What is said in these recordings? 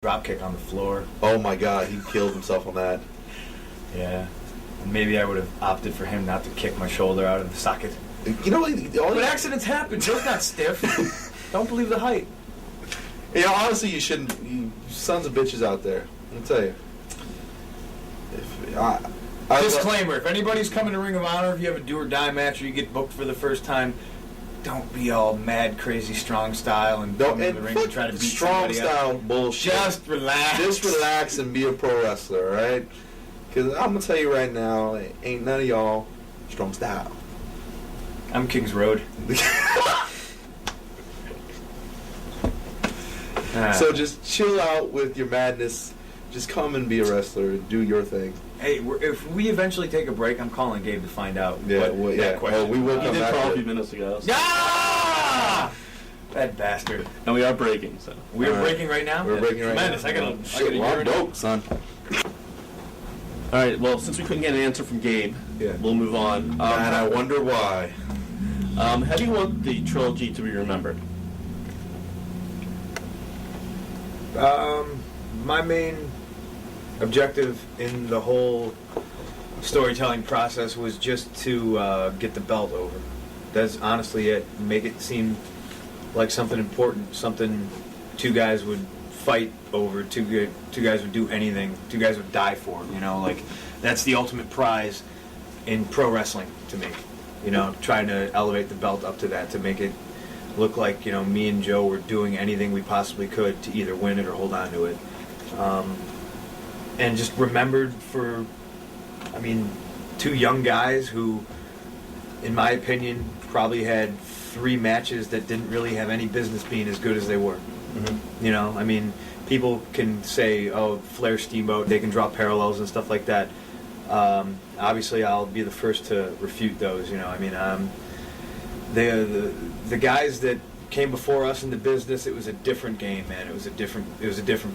drop kick on the floor. Oh my God, he killed himself on that. Yeah. Maybe I would have opted for him not to kick my shoulder out of the socket. You know, but accidents happen. Joe's not stiff. Don't believe the hype. Yeah, honestly, you shouldn't. You sons of bitches out there. I'll tell you. Disclaimer: if anybody's coming to Ring of Honor, if you have a do or die match or you get booked for the first time, don't be all mad, crazy, strong style and come in the ring and try to beat strong style up. bullshit. Just relax. Just relax and be a pro wrestler, all right? Because I'm gonna tell you right now, ain't none of y'all strong style. I'm Kings Road. So just chill out with your madness. Just come and be a wrestler. Do your thing. Hey, if we eventually take a break, I'm calling Gabe to find out. Yeah, what that question. We will come did back call to a it. few minutes ago. So. Ah! That bastard. And we are breaking, so. We're breaking right now? We're breaking right Tremendous. now. I gotta I'm dope, son. All right, well, since we couldn't get an answer from Gabe, we'll move on. And I wonder why. How do you want the trilogy to be remembered? My main objective in the whole storytelling process was just to get the belt over. That's honestly it. Make it seem like something important, something two guys would fight over, two guys would do anything, two guys would die for, you know, like that's the ultimate prize in pro wrestling to me. You know, trying to elevate the belt up to that, to make it look like, you know, me and Joe were doing anything we possibly could to either win it or hold on to it. And just remembered for, I mean, two young guys who, in my opinion, probably had 3 matches that didn't really have any business being as good as they were. Mm-hmm. You know, I mean, people can say, oh, Flair, Steamboat, they can draw parallels and stuff like that. Obviously, I'll be the first to refute those. You know, I mean, the guys that came before us in the business, it was a different game, man. It was a different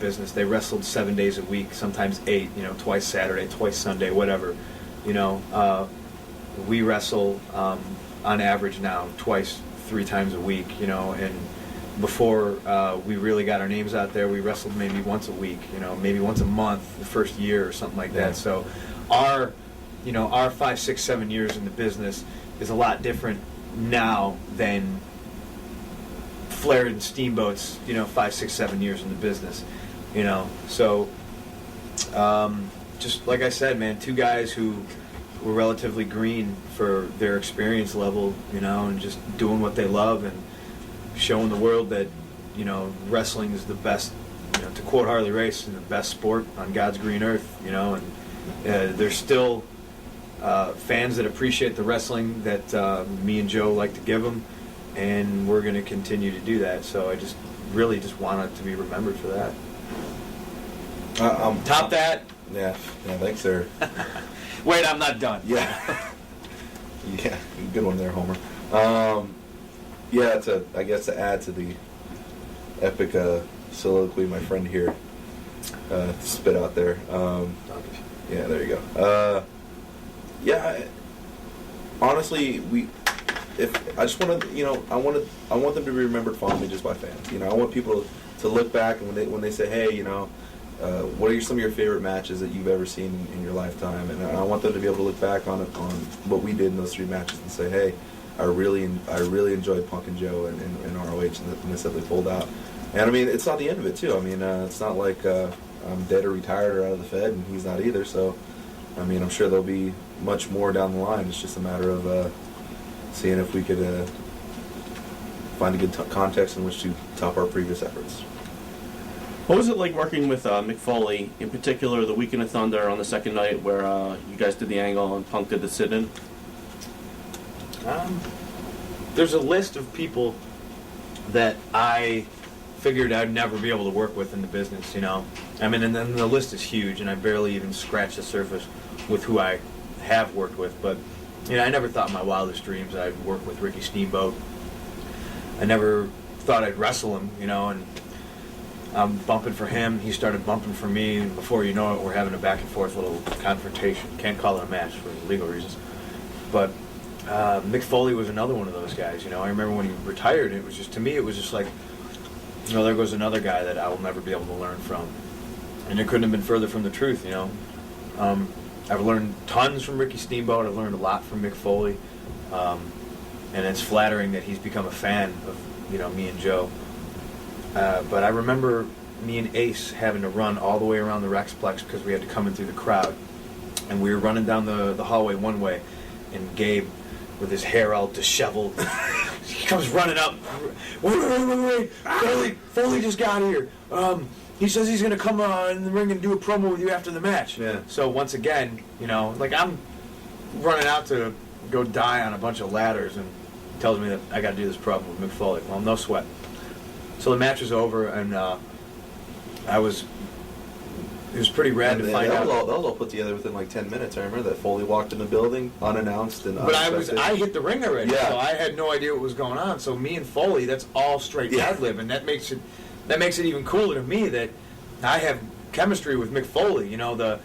business. They wrestled 7 days a week, sometimes 8. You know, twice Saturday, twice Sunday, whatever. You know, we wrestle on average now 2-3 times a week. You know, and before we really got our names out there, we wrestled maybe once a week. You know, maybe once a month the first year or something like that. So our 5, 6, 7 years in the business is a lot different now than Flair and Steamboat's, 5, 6, 7 years in the business, So, just like I said, man, two guys who were relatively green for their experience level, and just doing what they love and showing the world that, wrestling is the best, to quote Harley Race, the best sport on God's green earth, and there's still fans that appreciate the wrestling that me and Joe like to give them, and we're going to continue to do that. So I just really just want it to be remembered for that. Top that. Yeah, thanks, sir. Wait, I'm not done. Yeah. Yeah, good one there, Homer. I guess to add to the epic soliloquy my friend here spit out there. Yeah, there you go. Honestly, I just want to, I want them to be remembered fondly just by fans. I want people to look back and when they say, hey, what are some of your favorite matches that you've ever seen in your lifetime? And I want them to be able to look back on what we did in those 3 matches and say, hey, I really enjoyed Punk and Joe and ROH and the stuff they pulled out. And I mean, it's not the end of it too. I mean, it's not like I'm dead or retired or out of the Fed, and he's not either. So, I mean, I'm sure there'll be much more down the line. It's just a matter of seeing if we could find a good context in which to top our previous efforts. What was it like working with Mick Foley, in particular the Weekend of Thunder on the second night where you guys did the angle and Punk did the sit-in? There's a list of people that I figured I'd never be able to work with in the business, I mean, and then the list is huge, and I barely even scratched the surface with who I have worked with. But, I never thought in my wildest dreams I'd work with Ricky Steamboat. I never thought I'd wrestle him, and I'm bumping for him. He started bumping for me, and before you know it, we're having a back and forth little confrontation. Can't call it a match for legal reasons. But Mick Foley was another one of those guys, I remember when he retired, it was just, to me, it was just like, you know, there goes another guy that I will never be able to learn from. And it couldn't have been further from the truth, you know. I've learned tons from Ricky Steamboat. I've learned a lot from Mick Foley. And it's flattering that he's become a fan of, you know, me and Joe. But I remember me and Ace having to run all the way around the Rexplex because we had to come in through the crowd. And we were running down the hallway one way, and Gabe, with his hair all disheveled, he comes running up. Wait. Foley just got here. He says he's going to come in the ring and do a promo with you after the match. Yeah. So once again, you know, like I'm running out to go die on a bunch of ladders, and he tells me that I got to do this promo with Mick Foley. Well, no sweat. So the match was over, and it was pretty rad to find out. That was all put together within like 10 minutes. I remember that Foley walked in the building unannounced and unexpected. But I hit the ring already, Yeah. so I had no idea what was going on. So me and Foley, that's all straight ad-lib, and that makes it even cooler to me that I have chemistry with Mick Foley. You know,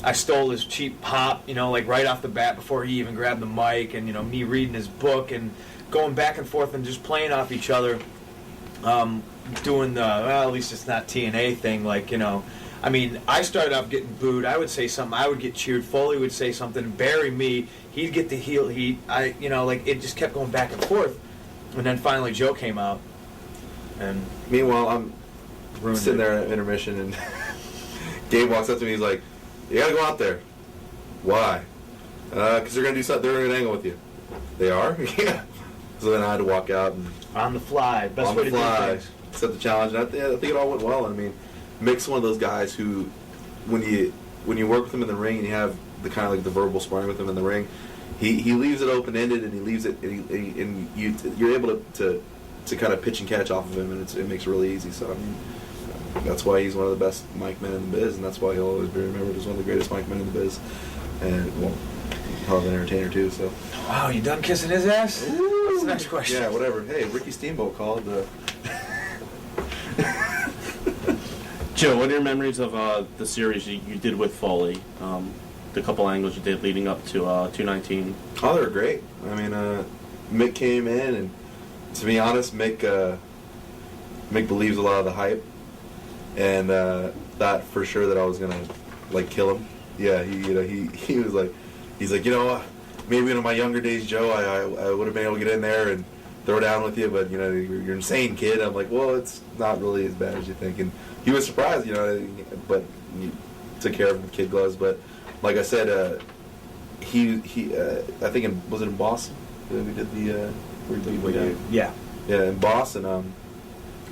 I stole his cheap pop, you know, like right off the bat before he even grabbed the mic, and you know, me reading his book and going back and forth and just playing off each other, doing the, well, at least it's not TNA thing, like, you know. I mean, I started off getting booed. I would say something. I would get cheered. Foley would say something, bury me. He'd get the heel heat. You know, like it just kept going back and forth. And then finally, Joe came out. And meanwhile, I'm sitting there at intermission, and Gabe walks up to me. He's like, "You gotta go out there." Why? Because they're gonna do something. They're gonna angle with you. They are. Yeah. So then I had to walk out and on the fly, best way to do things. Accept the challenge. And I think it all went well. I mean, Mick's one of those guys who, when you work with him in the ring and you have the kind of like the verbal sparring with him in the ring, he leaves it open ended, and he leaves it, and you're able to kind of pitch and catch off of him, and it makes it really easy. So I mean, that's why he's one of the best mic men in the biz, and that's why he'll always be remembered as one of the greatest mic men in the biz, and well, hell of an entertainer too. So wow, you done kissing his ass? What's the next question? Yeah, whatever. Hey, Ricky Steamboat called. Joe, what are your memories of the series you did with Foley? The couple angles you did leading up to 219. Oh, they were great. I mean, Mick came in, and to be honest, Mick believes a lot of the hype, and that for sure that I was gonna like kill him. Yeah, he was like, he's like, you know, maybe in my younger days, Joe, I would have been able to get in there and throw down with you, but you know, you're insane, kid. I'm like, well, it's not really as bad as you think, and he was surprised, you know, but he took care of him with kid gloves. But like I said, I think was it in Boston that we did the Yeah, in Boston,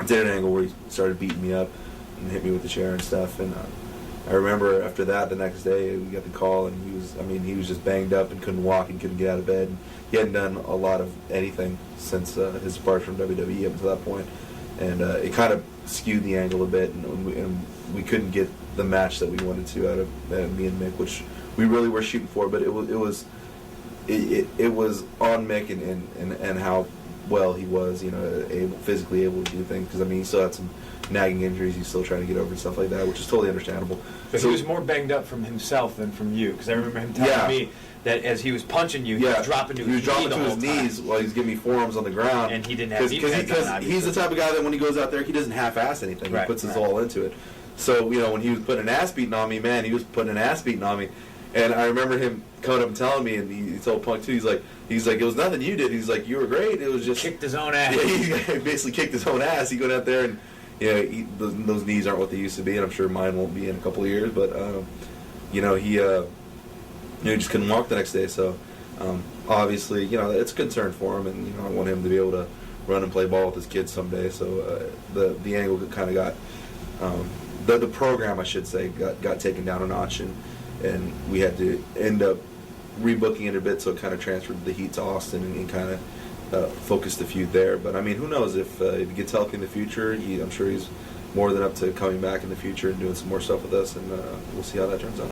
did an angle where he started beating me up and hit me with the chair and stuff, and I remember after that, the next day, we got the call, and he was just banged up and couldn't walk and couldn't get out of bed. And he hadn't done a lot of anything since his departure from WWE up to that point. And it kind of skewed the angle a bit, and we couldn't get the match that we wanted to out of me and Mick, which we really were shooting for. But it was on Mick and how well he was, you know, physically able to do things. Because I mean, he still had some nagging injuries he's still trying to get over and stuff like that, which is totally understandable. But he was more banged up from himself than from you, because I remember him telling me that as he was punching you, he was dropping to his knees while he was giving me forearms on the ground. And he didn't have because he's the type of guy that when he goes out there, he doesn't half-ass anything. He puts his all into it. So, you know, when he was putting an ass beating on me, man, he was putting an ass beating on me. And I remember him coming up and telling me, and he told Punk too, he's like, it was nothing you did. He's like, you were great. It was just... Kicked his own ass. Yeah, he basically kicked his own ass. He went out there and, you know, those knees aren't what they used to be, and I'm sure mine won't be in a couple of years, but, you know, he just couldn't walk the next day, so obviously, you know, it's a concern for him, and, you know, I want him to be able to run and play ball with his kids someday, so the angle kind of got, the program, I should say, got taken down a notch, and we had to end up rebooking it a bit, so it kind of transferred the heat to Austin and kind of focused the feud there. But I mean, who knows if he gets healthy in the future? I'm sure he's more than up to coming back in the future and doing some more stuff with us, and we'll see how that turns out.